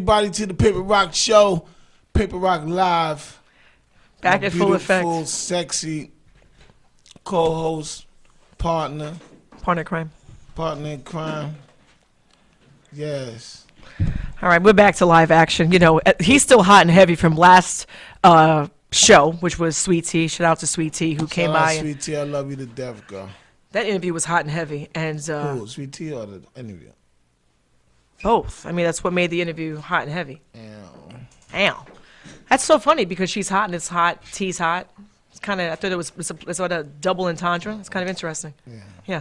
everybody to the Paperrock show. Paperrock Live. Back at full effect. Beautiful, sexy co-host, partner. Partner in crime. Partner in crime. Yes. All right, we're back to live action. You know, he's still hot and heavy from last show, which was Sweet Tea. Shout out to Sweet Tea who came by. Sweet Tea, I love you to death, girl. That interview was hot and heavy. And Who, Sweet Tea or the interview? Both. I mean, that's what made the interview hot and heavy. Ow. That's so funny because she's hot and it's hot. Tea's hot. It's kind of, I thought it's a double entendre. It's kind of interesting. Yeah.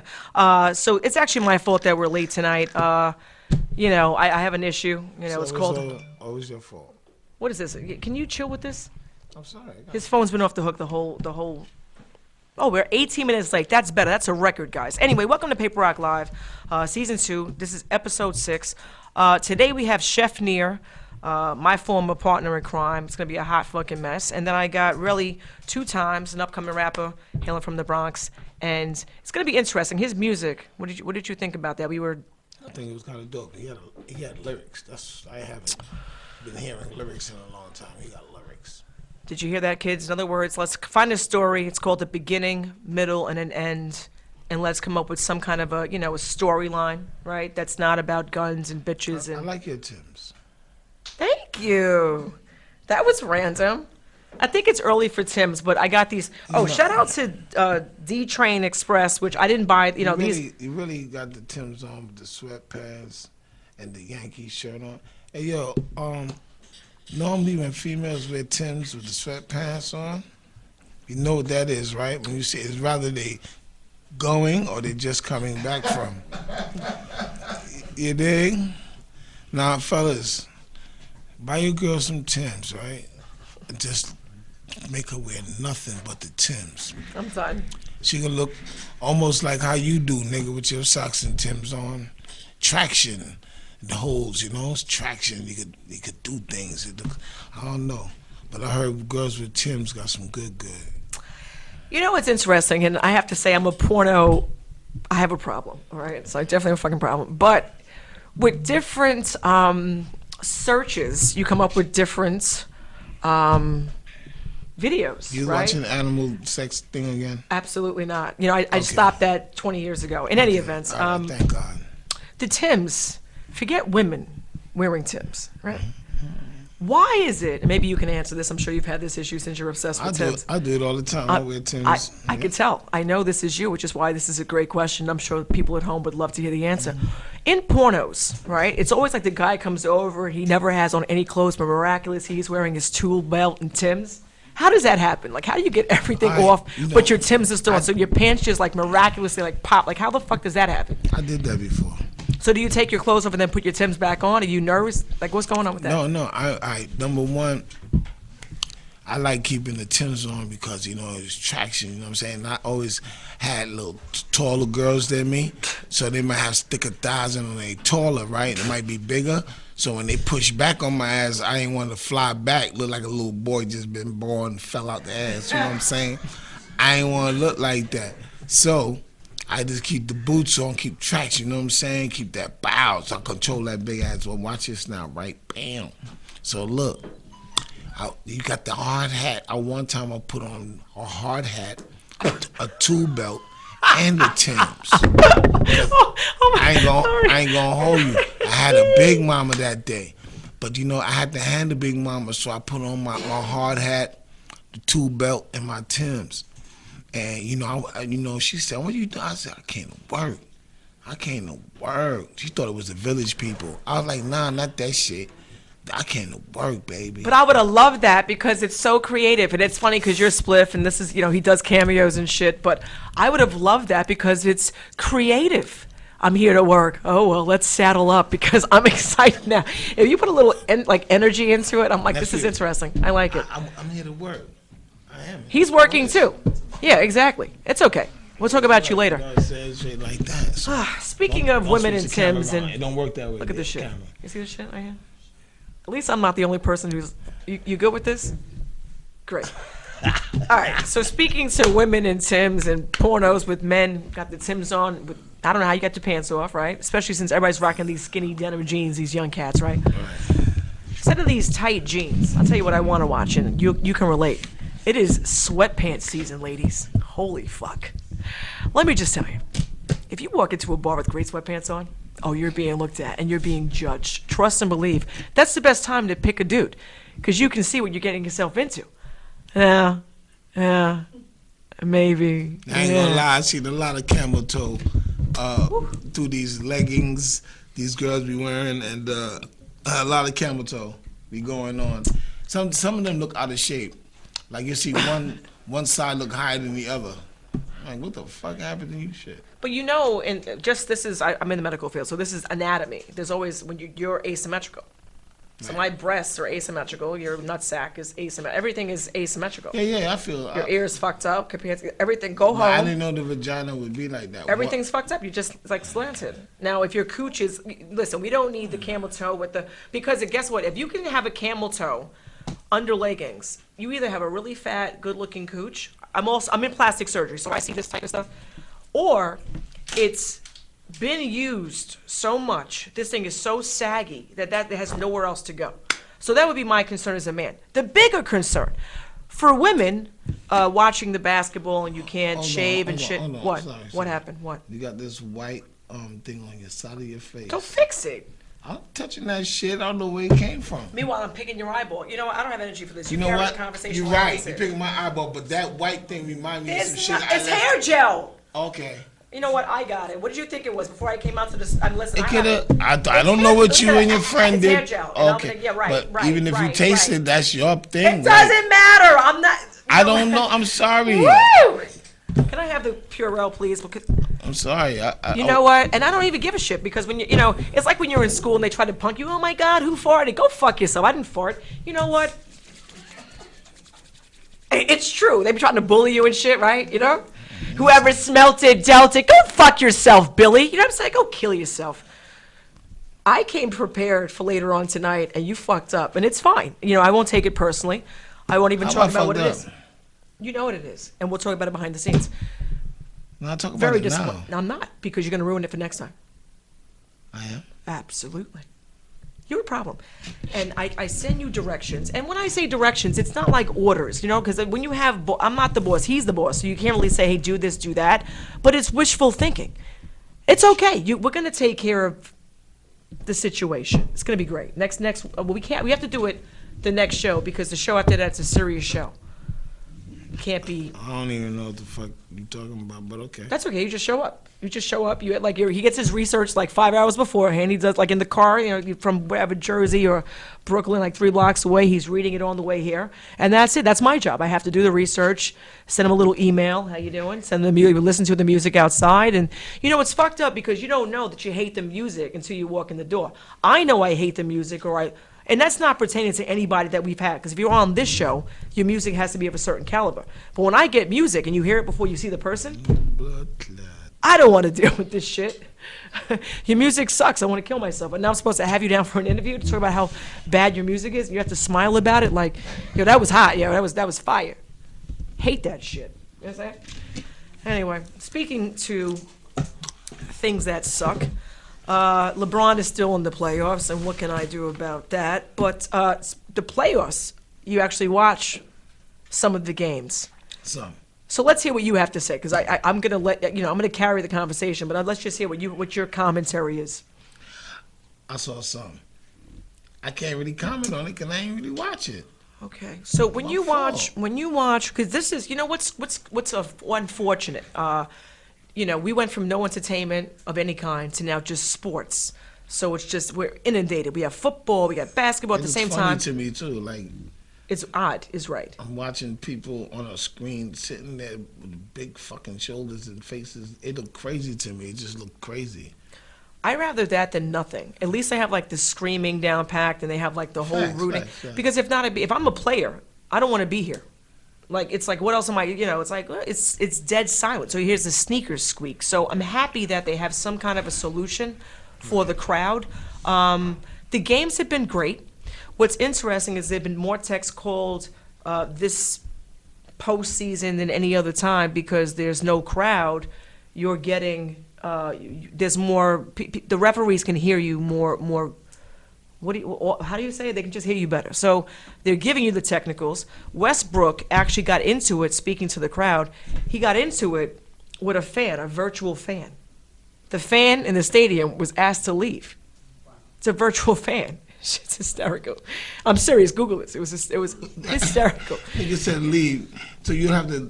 So it's actually my fault that we're late tonight. You know, I have an issue. You know, So it's called. always your fault. What is this? Can you chill with this? I'm sorry. His phone's been off the hook the whole. Oh, we're 18 minutes late. That's better. That's a record, guys. Anyway, welcome to Paperrock Live, Season 2. This is Episode 6. Today we have Chef Nere, my former partner in crime. It's going to be a hot fucking mess. And then I got Relly 2 times, an upcoming rapper hailing from the Bronx. And it's going to be interesting. His music, what did you think about that? I think it was kind of dope. He had lyrics. I haven't been hearing lyrics in a long time. He got lyrics. Did you hear that, kids? In other words, let's find a story. It's called the beginning, middle, and an end. And let's come up with some kind of a storyline, right? That's not about guns and bitches. I like your Timbs. Thank you. That was random. I think it's early for Tim's, but I got these. Oh, shout out to D-Train Express, which I didn't buy. These. You really got the Timbs on with the sweatpants and the Yankee shirt on. Hey, yo, normally when females wear Timbs with the sweatpants on, you know what that is, right? When you see it's rather they going or they just coming back from. You dig? Now, fellas, buy your girl some Timbs, right? And just make her wear nothing but the Timbs. I'm done. She can look almost like how you do, nigga, with your socks and Timbs on. Traction, the holes, it's traction. You could do things. I don't know, but I heard girls with Timbs got some good. You know what's interesting, and I have to say I'm a porno. I have a problem, all right? So I definitely have a fucking problem. But with different searches, you come up with different videos. You right? watching animal sex thing again? Absolutely not. I stopped that 20 years ago. In any event, right, thank God. The Timbs. Forget women wearing Timbs, right? Why is it? And maybe you can answer this. I'm sure you've had this issue since you're obsessed with Timbs. I do it all the time. I wear Timbs. I can tell. I know this is you, which is why this is a great question. I'm sure people at home would love to hear the answer. In pornos, right, it's always like the guy comes over, he never has on any clothes, but miraculously he's wearing his tool belt and Timbs. How does that happen? Like, how do you get everything off, but your Timbs are still on? So your pants just like miraculously like pop. Like, how the fuck does that happen? I did that before. So do you take your clothes off and then put your Timbs back on? Are you nervous? Like, what's going on with that? No. I number one, I like keeping the Timbs on because, it's traction, you know what I'm saying? I always had little taller girls than me, so they might have thicker thighs and when they taller, right? It might be bigger. So when they push back on my ass, I ain't want to fly back, look like a little boy just been born, fell out the ass, you know what I'm saying? I ain't want to look like that. So I just keep the boots on, keep traction, you know what I'm saying? Keep that bow, so I control that big ass. Well, watch this now, right? Bam. So look, you got the hard hat. One time I put on a hard hat, a tool belt, and the Timbs. I ain't gonna hold you. I had a big mama that day, but I had to hand the big mama, so I put on my hard hat, the tool belt, and my Timbs. And she said, "What are you doing?" I said, "I came to work. She thought it was the village people. I was like, "Nah, not that shit. I came to work, baby." But I would have loved that because it's so creative. And it's funny because you're Spliff and this is, he does cameos and shit. But I would have loved that because it's creative. I'm here to work. Oh, well, let's saddle up because I'm excited now. If you put a little energy into it, I'm like, this is interesting. I like it. I'm here to work. I am. He's working too. Yeah, exactly. It's okay. We'll talk about you later. Like that, so. Speaking of women in Timbs, and it don't work that way. Look at this shit. You see this shit right here? At least I'm not the only person who's. You good with this? Great. All right. So speaking to women in Timbs and pornos with men, got the Timbs on. I don't know how you got your pants off, right? Especially since everybody's rocking these skinny denim jeans, these young cats, right? instead of these tight jeans, I'll tell you what I want to watch, and you can relate. It is sweatpants season, ladies. Holy fuck. Let me just tell you, if you walk into a bar with great sweatpants on, oh, you're being looked at and you're being judged. Trust and believe. That's the best time to pick a dude, because you can see what you're getting yourself into. Yeah, maybe. I ain't gonna lie, I seen a lot of camel toe through these leggings these girls be wearing, and a lot of camel toe be going on. Some of them look out of shape. Like you see one side look higher than the other. Like, what the fuck happened to you, shit? But you know, and just this is, I'm in the medical field, so this is anatomy. There's always, when you're asymmetrical. So my breasts are asymmetrical, your nutsack is asymmetrical, everything is asymmetrical. Yeah, I feel. Your ear's fucked up compared to everything. Go home. I didn't know the vagina would be like that. Everything's fucked up. You just, it's like slanted. Now, if your cooch is, listen, we don't need the camel toe with the, because guess what? If you can have a camel toe under leggings, you either have a really fat, good-looking cooch. I'm in plastic surgery, so I see this type of stuff. Or it's been used so much, this thing is so saggy that has nowhere else to go. So that would be my concern as a man. The bigger concern for women watching the basketball and you can't shave and shit. What? What happened? What? You got this white thing on your side of your face. Go fix it. I'm touching that shit. I don't know where it came from. Meanwhile, I'm picking your eyeball. You know what? I don't have energy for this. You know carry what? The conversation. You're right. You're picking my eyeball, but that white thing reminds me of some shit. It's hair gel. Okay. You know what? I got it. What did you think it was before I came out to this? Listen, I don't know what you and your friend did. It's hair gel. Okay. Yeah, right. But even if you taste it, that's your thing. It doesn't matter. I'm not. I don't know. I'm sorry. Woo! Can I have the Purell, please? Because I'm sorry. You know what? And I don't even give a shit, because when you know, it's like when you're in school and they try to punk you. Oh my God, who farted? Go fuck yourself. I didn't fart. You know what? It's true. They be trying to bully you and shit, right? You know? Whoever smelt it, dealt it. Go fuck yourself, Billy. You know what I'm saying? Go kill yourself. I came prepared for later on tonight, and you fucked up, and it's fine. You know, I won't take it personally. I won't even talk about what it is. You know what it is, and we'll talk about it behind the scenes. No, I'll talk about it now. No, I'm not, because you're going to ruin it for next time. I am? Absolutely. You're a problem. And I send you directions. And when I say directions, it's not like orders, you know, because when you have, I'm not the boss, he's the boss. So you can't really say, hey, do this, do that. But it's wishful thinking. It's okay. We're going to take care of the situation. It's going to be great. We have to do it the next show, because the show after that's a serious show. Can't be. I don't even know what the fuck you talking about, but okay. That's okay. You just show up. He gets his research like 5 hours beforehand. He does, like, in the car, you know, from wherever, Jersey or Brooklyn, like 3 blocks away. He's reading it on the way here, and that's it. That's my job. I have to do the research, send him a little email. How you doing? Send the music. Listen to the music outside, and you know it's fucked up, because you don't know that you hate the music until you walk in the door. I know I hate the music, and that's not pertaining to anybody that we've had, because if you're on this show, your music has to be of a certain caliber. But when I get music and you hear it before you see the person, Blood clot. I don't want to deal with this shit. Your music sucks. I want to kill myself. And now I'm supposed to have you down for an interview to talk about how bad your music is. You have to smile about it like, yo, that was hot. Yo, that was fire. Hate that shit. You know what I'm saying? Anyway, speaking to things that suck. LeBron is still in the playoffs, and what can I do about that? But the playoffs, you actually watch some of the games. So let's hear what you have to say, because I'm gonna I'm gonna carry the conversation, but let's just hear what your commentary is. I saw some. I can't really comment on it because I ain't really watch it. Okay. So when you watch, because this is, you know, what's unfortunate. You know, we went from no entertainment of any kind to now just sports. So it's just, we're inundated. We have football, we got basketball at the same time. It's funny to me too, like. It's odd, is right. I'm watching people on a screen sitting there with big fucking shoulders and faces. It look crazy to me. It just look crazy. I'd rather that than nothing. At least they have like the screaming down packed, and they have like the whole rooting. Facts. Because if I'm a player, I don't want to be here. Like, it's like, what else am I, you know, it's like, it's dead silent. So here's the sneakers squeak. So I'm happy that they have some kind of a solution for the crowd. The games have been great. What's interesting is there have been more texts called this postseason than any other time, because there's no crowd. You're getting, there's more, the referees can hear you more How do you say it? They can just hear you better. So they're giving you the technicals. Westbrook actually got into it, speaking to the crowd. He got into it with a fan, a virtual fan. The fan in the stadium was asked to leave. It's a virtual fan. Shit's hysterical. I'm serious. Google this. It was hysterical. Nigga said leave, so you have to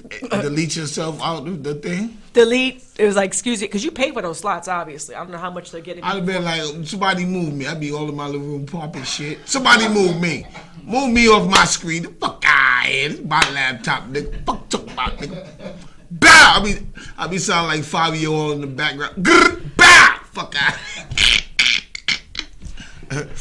delete yourself out of the thing. Delete. It was like, excuse me, because you pay for those slots. Obviously, I don't know how much they're getting. I'd have been like, somebody move me. I'd be all in my living room popping shit. Somebody move me. Move me off my screen. The fuck out of here. This is my laptop, nigga. Fuck talk about, nigga. Bow. I be sounding like 5-year-old in the background. Grr, bow. Fuck out.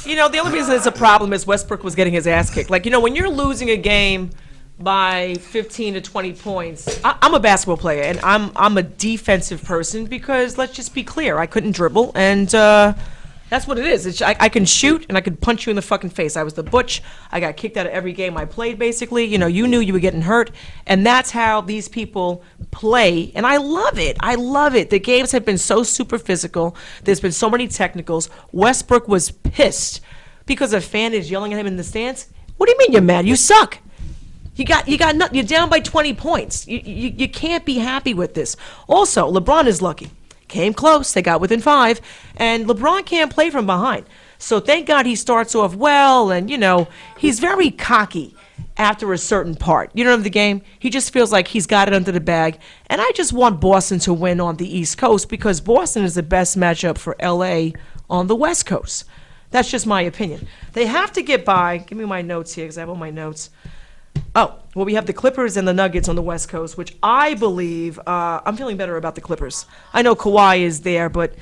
You know, the only reason it's a problem is Westbrook was getting his ass kicked. Like, you know, when you're losing a game by 15 to 20 points, I'm a basketball player, and I'm a defensive person because, let's just be clear, I couldn't dribble, and that's what it is. I can shoot, and I could punch you in the fucking face. I was the butch. I got kicked out of every game I played, basically. You know, you knew you were getting hurt, and that's how these people play, and I love it. I love it. The games have been so super physical. There's been so many technicals. Westbrook was pissed because a fan is yelling at him in the stands. What do you mean you're mad? You suck. You got nothing. You're down by 20 points. You can't be happy with this. Also, LeBron is lucky. Came close. They got within 5. And LeBron can't play from behind. So thank God he starts off well. And, you know, he's very cocky after a certain part. You know, of the game, he just feels like he's got it under the bag. And I just want Boston to win on the East Coast because Boston is the best matchup for L.A. on the West Coast. That's just my opinion. They have to get by. Give me my notes here because I have all my notes. Oh, well, we have the Clippers and the Nuggets on the West Coast, which I believe, I'm feeling better about the Clippers. I know Kawhi is there, but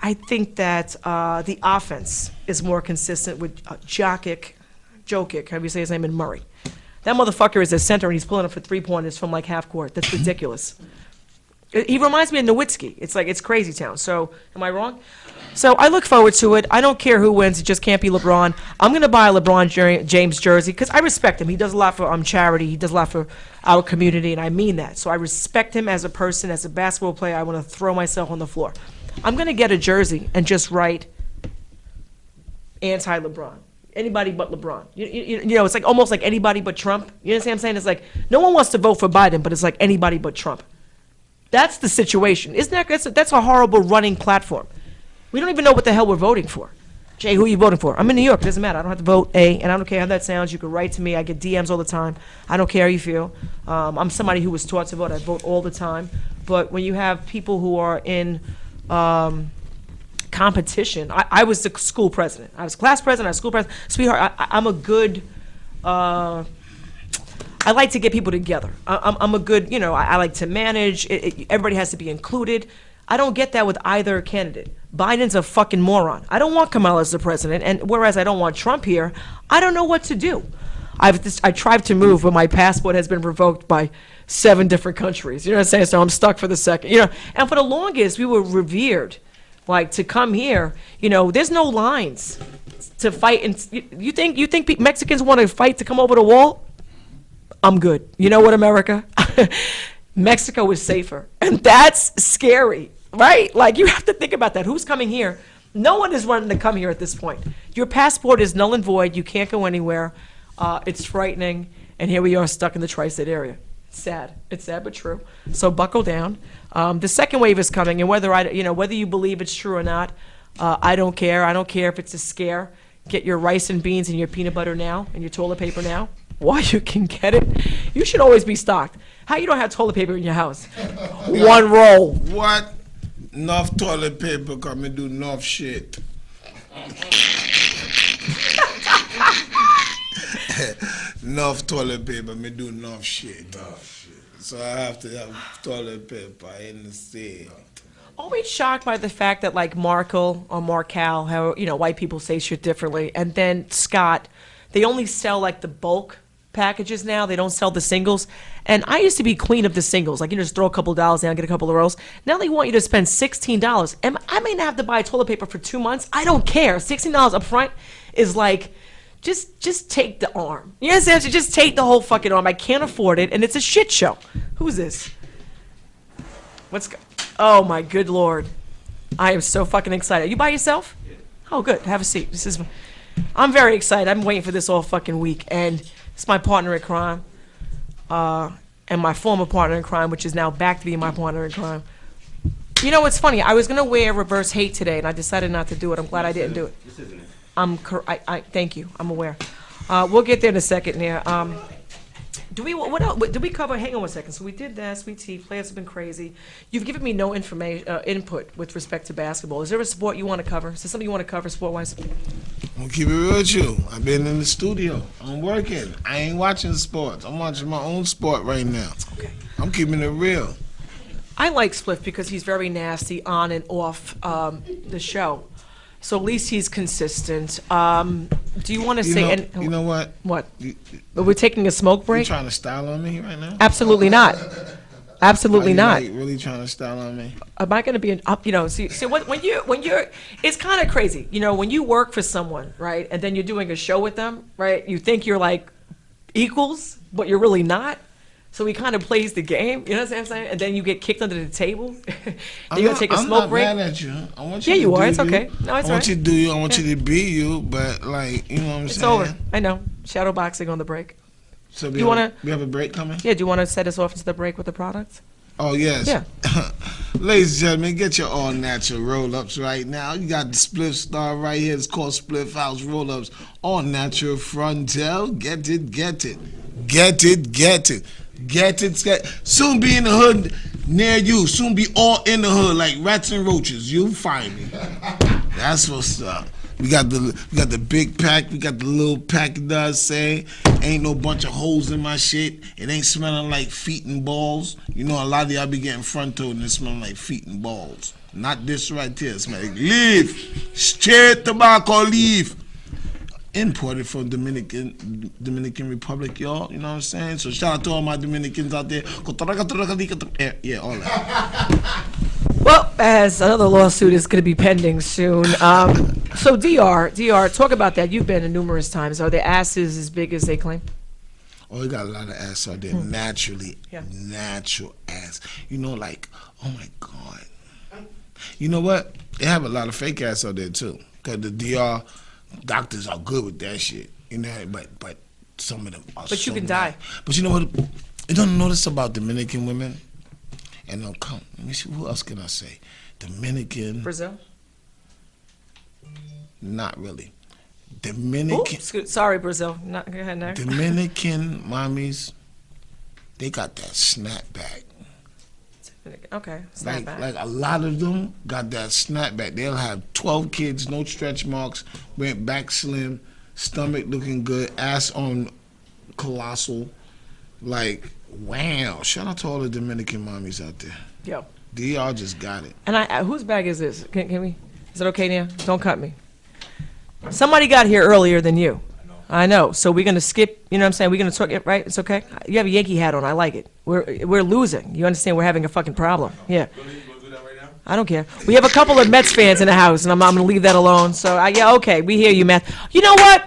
I think that the offense is more consistent with Jokic, how do you say his name, and Murray. That motherfucker is a center, and he's pulling up for three-pointers from like half court. That's ridiculous. He reminds me of Nowitzki. It's like, it's crazy town. So, am I wrong? So I look forward to it. I don't care who wins. It just can't be LeBron. I'm going to buy a LeBron James jersey because I respect him. He does a lot for charity. He does a lot for our community, and I mean that. So I respect him as a person, as a basketball player. I want to throw myself on the floor. I'm going to get a jersey and just write anti-LeBron. Anybody but LeBron. You know, it's like almost like anybody but Trump. You understand what I'm saying? It's like no one wants to vote for Biden, but it's like anybody but Trump. That's the situation. Isn't that that's a horrible running platform? We don't even know what the hell we're voting for. Jay, who are you voting for? I'm in New York. It doesn't matter. I don't have to vote A, and I don't care how that sounds. You can write to me. I get DMs all the time. I don't care how you feel. I'm somebody who was taught to vote. I vote all the time. But when you have people who are in competition, I was the school president. I was class president. I was school president. Sweetheart, I'm a good... I like to get people together. I'm a good, you know, I like to manage. Everybody has to be included. I don't get that with either candidate. Biden's a fucking moron. I don't want Kamala as the president, and whereas I don't want Trump here, I don't know what to do. I tried to move, but my passport has been revoked by 7 different countries. You know what I'm saying? So I'm stuck for the second. You know, and for the longest, we were revered. Like, to come here, you know, there's no lines to fight. And you think Mexicans want to fight to come over the wall? I'm good. You know what, America? Mexico is safer. And that's scary, right? Like, you have to think about that. Who's coming here? No one is wanting to come here at this point. Your passport is null and void. You can't go anywhere. It's frightening. And here we are stuck in the tri-state area. It's sad. It's sad but true. So buckle down. The second wave is coming, and whether you believe it's true or not, I don't care. I don't care if it's a scare. Get your rice and beans and your peanut butter now and your toilet paper now. While you can get it, you should always be stocked. How you don't have toilet paper in your house? One roll. What? Enough toilet paper come and do enough shit. Enough toilet paper me do enough shit. So I have to have toilet paper in the state. Always shocked by the fact that like Markle or Marcal, how white people say shit differently, and then Scott, they only sell like the bulk packages now. They don't sell the singles. And I used to be queen of the singles. Like, you just throw a couple dollars down, get a couple of rolls. Now they want you to spend $16. And I may not have to buy toilet paper for 2 months. I don't care. $16 up front is like, just take the arm. You know what I'm saying? Just take the whole fucking arm. I can't afford it, and it's a shit show. Who's this? Oh my good Lord. I am so fucking excited. Are you by yourself? Yeah. Oh, good. Have a seat. I'm very excited. I'm waiting for this all fucking week. And it's my partner in crime. And my former partner in crime, which is now back to be my partner in crime. You know what's funny? I was going to wear reverse hate today, and I decided not to do it. I'm glad I didn't do it. Thank you. I'm aware. We'll get there in a second, Nere. What else? Did we cover? Hang on one second. So we did that. Sweet tea. Players have been crazy. You've given me no input with respect to basketball. Is there a sport you want to cover? Is there something you want to cover sport-wise? I'm gonna keep it real with you. I've been in the studio. I'm working. I ain't watching sports. I'm watching my own sport right now. Okay. I'm keeping it real. I like Spliff because he's very nasty on and off the show. So at least he's consistent. Do you want to say? You know what? What? We're taking a smoke You break? trying to style on me right now? Absolutely not. Absolutely Are you, not. like, really trying to style on me? Am I going to be see when you're it's kind of crazy. When you work for someone, right? And then you're doing a show with them, right? You think you're like equals, but you're really not. So he kind of plays the game, you know what I'm saying? And then you get kicked under the table. You're going to take a smoke break. I'm not mad at you. I want you Yeah, to you are. do It's okay. No, it's I want right. you to do you. I want you to be you. But, like, you know what I'm It's saying? over. I know. Shadow boxing on the break. So You wanna- we have a break coming? Yeah, do you want to set us off into the break with the products? Oh, yes. Yeah. Ladies and gentlemen, get your all-natural roll-ups right now. You got the Spliff Star right here. It's called Spliff House Roll-Ups. All-natural frontal. Get it, get it. Get it, get it. Get it. Soon be in the hood near you. Soon be all in the hood like rats and roaches. You'll find me. That's what's up. We got the big pack. We got the little pack. It does say ain't no bunch of holes in my shit. It ain't smelling like feet and balls. You know, a lot of y'all be getting frontal and it smelling like feet and balls. Not this right here. It smells like leaf. Straight tobacco leaf. Imported from Dominican Republic, y'all. You know what I'm saying? So shout out to all my Dominicans out there. Yeah, all that. Well, as another lawsuit is going to be pending soon. So DR, talk about that. You've been in numerous times. Are the asses as big as they claim? Oh, you got a lot of ass out there. Naturally, Yeah. natural ass. You know, like, oh my God. You know what? They have a lot of fake ass out there too. Cause the DR doctors are good with that shit. You know, but some of them are. But you so can bad. die. But you know what? You don't notice about Dominican women, and they'll come. Let me see. Who else can I say? Dominican. Brazil? Not really. Ooh, Dominican. sorry, Brazil. Go ahead, Nere. Dominican mommies, they got that snapback. Okay, it's not bad. Like a lot of them got that snapback. They'll have 12 kids, no stretch marks, went back slim, stomach looking good, ass on colossal. Like, wow. Shout out to all the Dominican mommies out there. Yo. DR just got it. And whose bag is this? Can we? Is it okay, Nere? Don't cut me. Somebody got here earlier than you. I know. So we're gonna skip. You know what I'm saying? We're gonna talk. Right? It's okay. You have a Yankee hat on. I like it. We're losing. You understand? We're having a fucking problem. Yeah. I don't care. We have a couple of Mets fans in the house, and I'm gonna leave that alone. So yeah, okay. We hear you, Matt. You know what?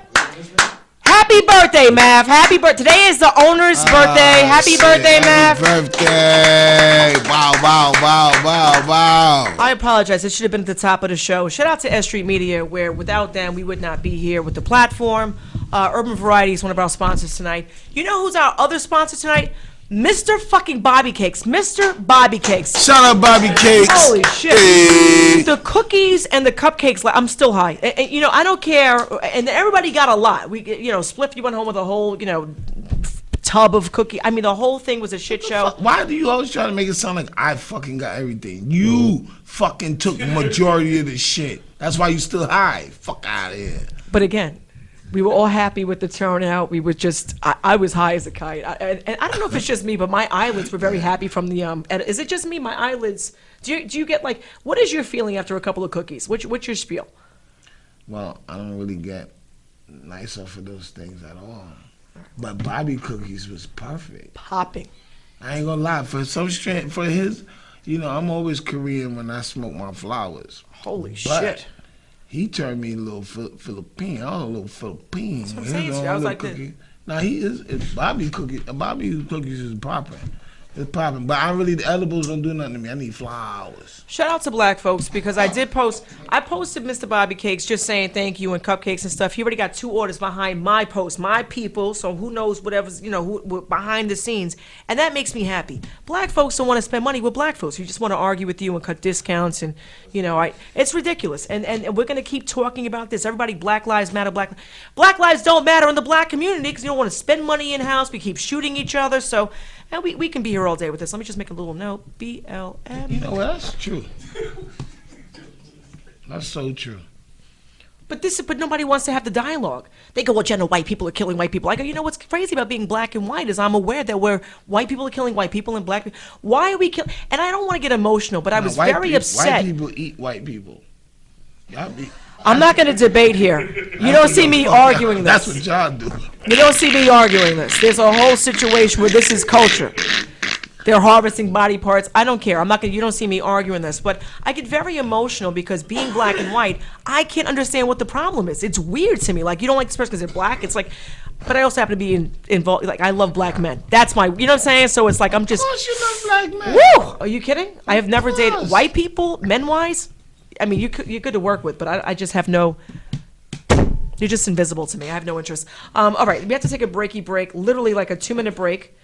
Happy birthday, Mav. Happy birthday. Today is the owner's birthday. Happy birthday, Mav. Happy birthday. Wow, wow, wow, wow, wow. I apologize. It should have been at the top of the show. Shout out to S.STREET Media, where without them, we would not be here with the platform. Urban Variety is one of our sponsors tonight. You know who's our other sponsor tonight? Mr. fucking Bobby Cakes. Mr. Bobby Cakes. Shout out Bobby Cakes. Holy shit. Hey. The cookies and the cupcakes, I'm still high. You know, I don't care. And everybody got a lot. Spliff, you went home with a whole, tub of cookie. I mean, the whole thing was a shit show. Why do you always try to make it sound like I fucking got everything? You fucking took majority of the shit. That's why you still high. Fuck out of here. But again, we were all happy with the turnout. We were just, I was high as a kite. And I don't know if it's just me, but my eyelids were very happy from the, is it just me? My eyelids, do you get like, what is your feeling after a couple of cookies? What's your spiel? Well, I don't really get nice off of those things at all. But Bobby Cookies was perfect. Popping. I ain't gonna lie. For some strength, for his, I'm always Korean when I smoke my flowers. Holy But shit. he turned me a little Philippine. I was a little Philippine. That's what I'm saying. I was like, cookie. Now he is. Bobby Cookies is popping. It's popping. But the edibles don't do nothing to me. I need flowers. Shout out to black folks because I posted Mr. Bobby Cakes just saying thank you and cupcakes and stuff. He already got 2 orders behind my post, my people. So who knows whatever's, who behind the scenes. And that makes me happy. Black folks don't want to spend money with black folks. You just want to argue with you and cut discounts. And, it's ridiculous. And we're going to keep talking about this. Everybody, Black Lives Matter. Black lives don't matter in the black community because you don't want to spend money in-house. We keep shooting each other. So... and we can be here all day with this. Let me just make a little note. BLM. You know what? That's true. That's so true. But nobody wants to have the dialogue. They go, well, Jenna, white people are killing white people. I go, what's crazy about being black and white is I'm aware that white people are killing white people and black people. Why are we killing? And I don't want to get emotional, but I was very upset. White people eat white people. I'm not going to debate here. You don't see me arguing this. That's what y'all do. You don't see me arguing this. There's a whole situation where this is culture. They're harvesting body parts. I don't care. You don't see me arguing this. But I get very emotional because being black and white, I can't understand what the problem is. It's weird to me. Like, you don't like this person because they're black. It's like, but I also happen to be involved. Like, I love black men. That's my, you know what I'm saying? So it's like, I'm just. Of course you love black men. Woo! Are you kidding? I have never dated white people, men-wise. I mean, you're good to work with, but I just have no. You're just invisible to me. I have no interest. All right, we have to take a break, literally like a 2-minute break.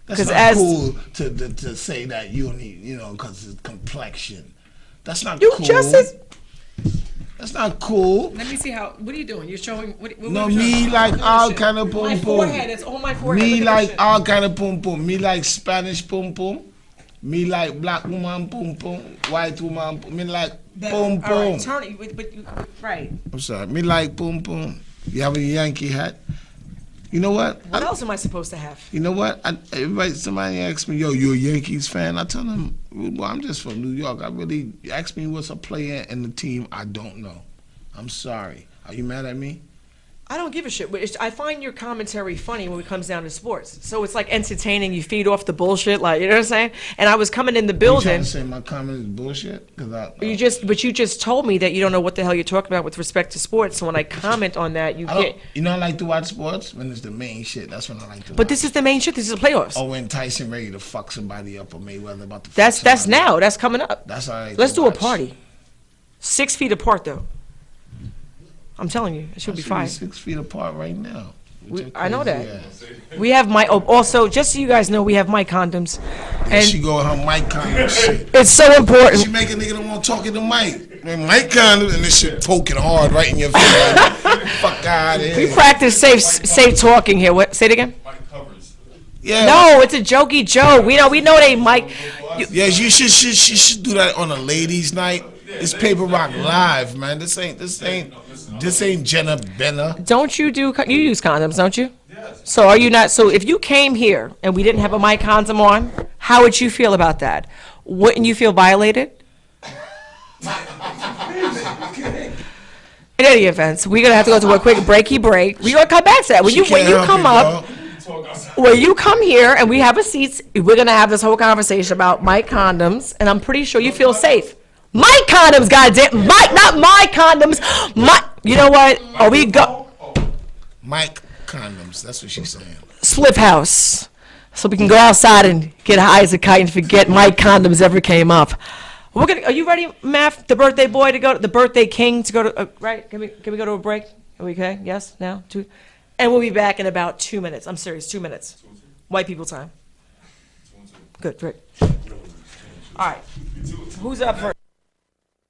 That's not cool to say that you don't need, because it's complexion. That's not cool. That's not cool. Let me see what are you doing? You're showing. What me like all kind of boom boom. My forehead. It's on my forehead. Me like all kind of boom boom. Me like Spanish boom boom. Me like black woman boom boom, white woman. Me like boom boom. All right, turn it. Right. I'm sorry. Me like boom boom. You have a Yankee hat. You know what? What else am I supposed to have? You know what? Somebody asks me, yo, you a Yankees fan? I tell them, well, I'm just from New York. Ask me what's a player in the team, I don't know. I'm sorry. Are you mad at me? I don't give a shit. I find your commentary funny when it comes down to sports. So it's like entertaining. You feed off the bullshit, like, you know what I'm saying? And I was coming in the building. You trying to say my comment is bullshit? But you just told me that you don't know what the hell you're talking about with respect to sports. So when I comment on that, I like to watch sports when it's the main shit. That's when I like to watch. But this is the main shit. This is the playoffs. Oh, when Tyson ready to fuck somebody up or Mayweather about to fuck That's now. That's coming up. That's all right. Let's do a party. 6 feet apart, though. I'm telling you, it should be fine. 6 feet apart right now. I know that. We have also, just so you guys know, we have mic condoms. And she go with her mic condom shit. It's so important. She make a nigga don't want to talk in the mic. Mic condoms and this shit poking hard right in your face. Fuck out of here. We practice safe talking here. What? Say it again. Mic covers. Yeah. No, it's a jokey joke. We know they mic. Yes, you should do that on a ladies' night. It's Paperrock Live, man. This ain't Jenna Benner. Don't you use condoms, don't you? Yes. So are you not? So if you came here and we didn't have a mic condom on, how would you feel about that? Wouldn't you feel violated? In any event, we're gonna have to go to a quick break. We're gonna come back to that. When you come up. When you come here and we have a seat, we're gonna have this whole conversation about mic condoms, and I'm pretty sure you feel safe. My condoms, goddamn, not my condoms. You know what? We go. Mike condoms. That's what she's saying. Spliff house, so we can go outside and get high as a kite and forget my condoms ever came up. Are you ready, Math? The birthday boy to go, the birthday king to go to. Right? Can we go to a break? Are we okay? Yes. Now 2, and we'll be back in about 2 minutes. I'm serious. 2 minutes. White people time. Good. Great. All right. Who's up first?